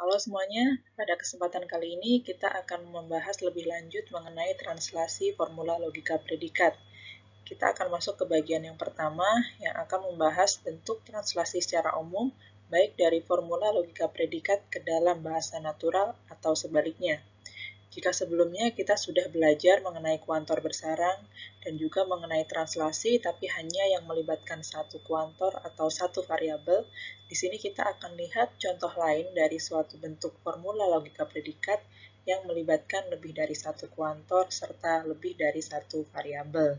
Halo semuanya, pada kesempatan kali ini kita akan membahas lebih lanjut mengenai translasi formula logika predikat. Kita akan masuk ke bagian yang pertama yang akan membahas bentuk translasi secara umum, baik dari formula logika predikat ke dalam bahasa natural atau sebaliknya. Jika sebelumnya kita sudah belajar mengenai kuantor bersarang dan juga mengenai translasi tapi hanya yang melibatkan satu kuantor atau satu variabel, di sini kita akan lihat contoh lain dari suatu bentuk formula logika predikat yang melibatkan lebih dari satu kuantor serta lebih dari satu variabel.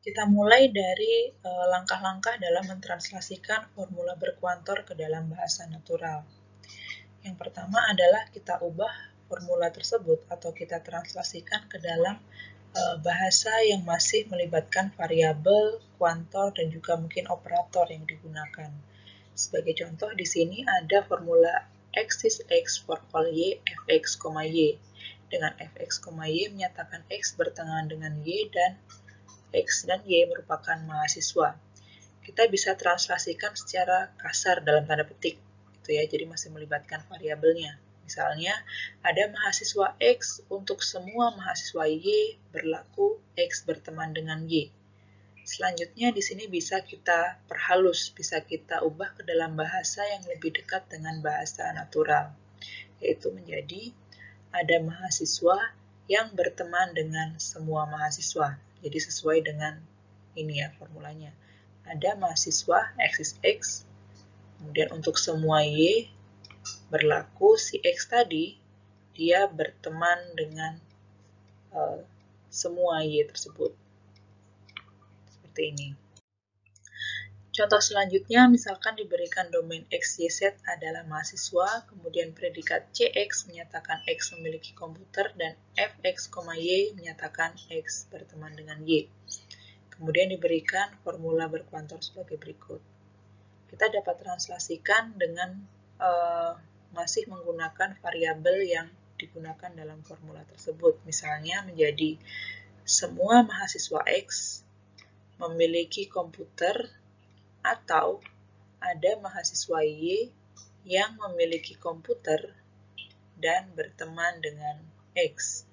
Kita mulai dari langkah-langkah dalam mentranslasikan formula berkuantor ke dalam bahasa natural. Yang pertama adalah kita ubah formula tersebut atau kita translasikan ke dalam bahasa yang masih melibatkan variabel, kuantor, dan juga mungkin operator yang digunakan. Sebagai contoh, di sini ada formula x is x for all y, fx, y. Dengan fx, y menyatakan x bertentangan dengan y dan x dan y merupakan mahasiswa. Kita bisa translasikan secara kasar dalam tanda petik, gitu ya, jadi masih melibatkan variabelnya. Misalnya, ada mahasiswa X untuk semua mahasiswa Y berlaku X berteman dengan Y. Selanjutnya di sini bisa kita perhalus, bisa kita ubah ke dalam bahasa yang lebih dekat dengan bahasa natural, yaitu menjadi ada mahasiswa yang berteman dengan semua mahasiswa. Jadi sesuai dengan ini ya formulanya. Ada mahasiswa X is X, kemudian untuk semua Y berlaku si X tadi, dia berteman dengan semua Y tersebut. Seperti ini. Contoh selanjutnya, misalkan diberikan domain X, Y, Z adalah mahasiswa, kemudian predikat CX menyatakan X memiliki komputer, dan Fx, Y menyatakan X berteman dengan Y. Kemudian diberikan formula berkuantor sebagai berikut. Kita dapat translasikan dengan masih menggunakan variabel yang digunakan dalam formula tersebut. Misalnya menjadi semua mahasiswa X memiliki komputer atau ada mahasiswa Y yang memiliki komputer dan berteman dengan X.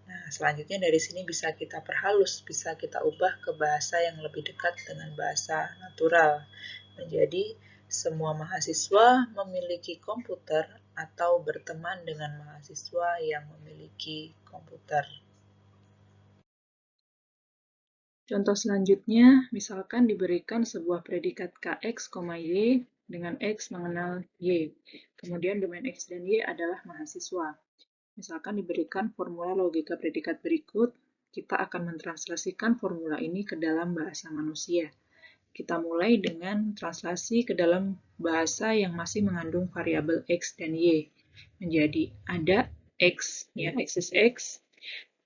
Nah, selanjutnya dari sini bisa kita perhalus, bisa kita ubah ke bahasa yang lebih dekat dengan bahasa natural. Menjadi semua mahasiswa memiliki komputer atau berteman dengan mahasiswa yang memiliki komputer. Contoh selanjutnya, misalkan diberikan sebuah predikat Kx, Y dengan X mengenal Y. Kemudian domain X dan Y adalah mahasiswa. Misalkan diberikan formula logika predikat berikut, kita akan mentranslasikan formula ini ke dalam bahasa manusia. Kita mulai dengan translasi ke dalam bahasa yang masih mengandung variabel X dan Y. Menjadi ada X, ya, X is X.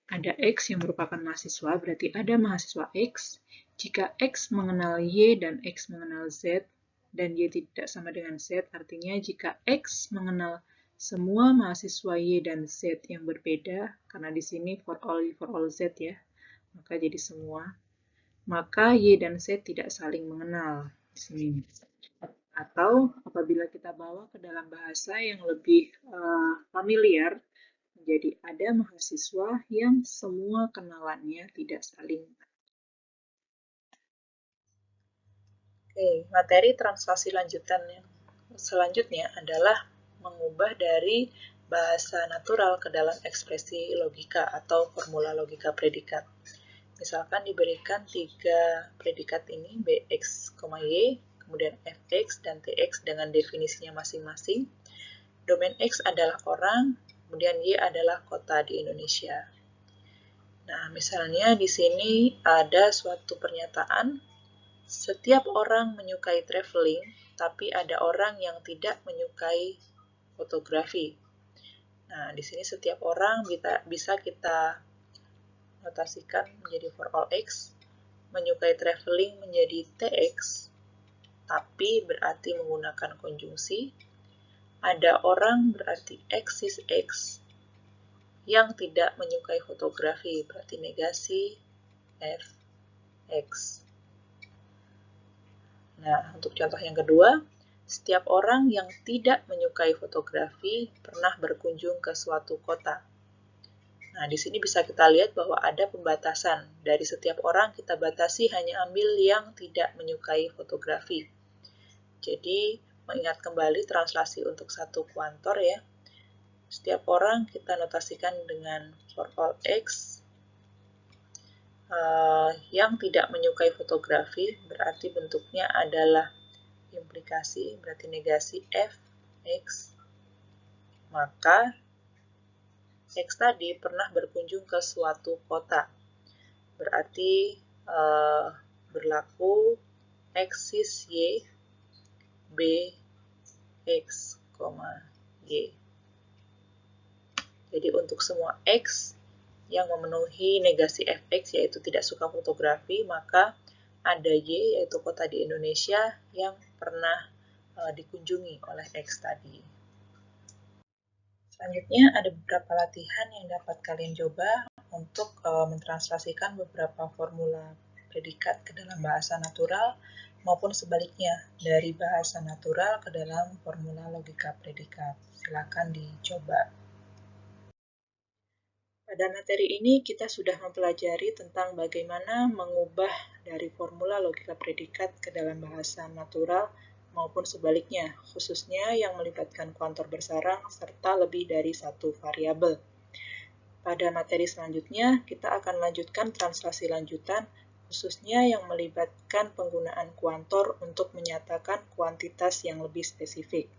Ada X yang merupakan mahasiswa, berarti ada mahasiswa X. Jika X mengenal Y dan X mengenal Z, dan Y tidak sama dengan Z, artinya jika X mengenal semua mahasiswa Y dan Z yang berbeda, karena di sini for all Z ya, maka jadi semua, maka Y dan Z tidak saling mengenal di sini. Atau apabila kita bawa ke dalam bahasa yang lebih familiar, jadi ada mahasiswa yang semua kenalannya tidak saling. Oke, materi translasi lanjutan yang selanjutnya adalah mengubah dari bahasa natural ke dalam ekspresi logika atau formula logika predikat. Misalkan diberikan 3 predikat ini, Bx, Y, kemudian Fx dan Tx dengan definisinya masing-masing. Domain X adalah orang, kemudian Y adalah kota di Indonesia. Nah, misalnya di sini ada suatu pernyataan, setiap orang menyukai traveling, tapi ada orang yang tidak menyukai fotografi. Nah, di sini setiap orang bisa kita notasikan menjadi for all X, menyukai traveling menjadi TX, tapi berarti menggunakan konjungsi. Ada orang berarti X is X, yang tidak menyukai fotografi, berarti negasi FX. Nah, untuk contoh yang kedua, Setiap orang yang tidak menyukai fotografi pernah berkunjung ke suatu kota. Nah, di sini bisa kita lihat bahwa ada pembatasan. Dari setiap orang kita batasi hanya ambil yang tidak menyukai fotografi. Jadi, mengingat kembali translasi untuk satu kuantor ya. Setiap orang kita notasikan dengan for all X yang tidak menyukai fotografi, berarti bentuknya adalah implikasi, berarti negasi F, X. Maka X tadi pernah berkunjung ke suatu kota. Berarti berlaku X-is Y, B, X, Y. Jadi untuk semua X yang memenuhi negasi Fx, yaitu tidak suka fotografi, maka ada Y, yaitu kota di Indonesia, yang pernah dikunjungi oleh X tadi. Selanjutnya ada beberapa latihan yang dapat kalian coba untuk mentranslasikan beberapa formula predikat ke dalam bahasa natural maupun sebaliknya dari bahasa natural ke dalam formula logika predikat. Silakan dicoba. Pada materi ini kita sudah mempelajari tentang bagaimana mengubah dari formula logika predikat ke dalam bahasa natural maupun sebaliknya, khususnya yang melibatkan kuantor bersarang serta lebih dari satu variabel. Pada materi selanjutnya, kita akan lanjutkan translasi lanjutan, khususnya yang melibatkan penggunaan kuantor untuk menyatakan kuantitas yang lebih spesifik.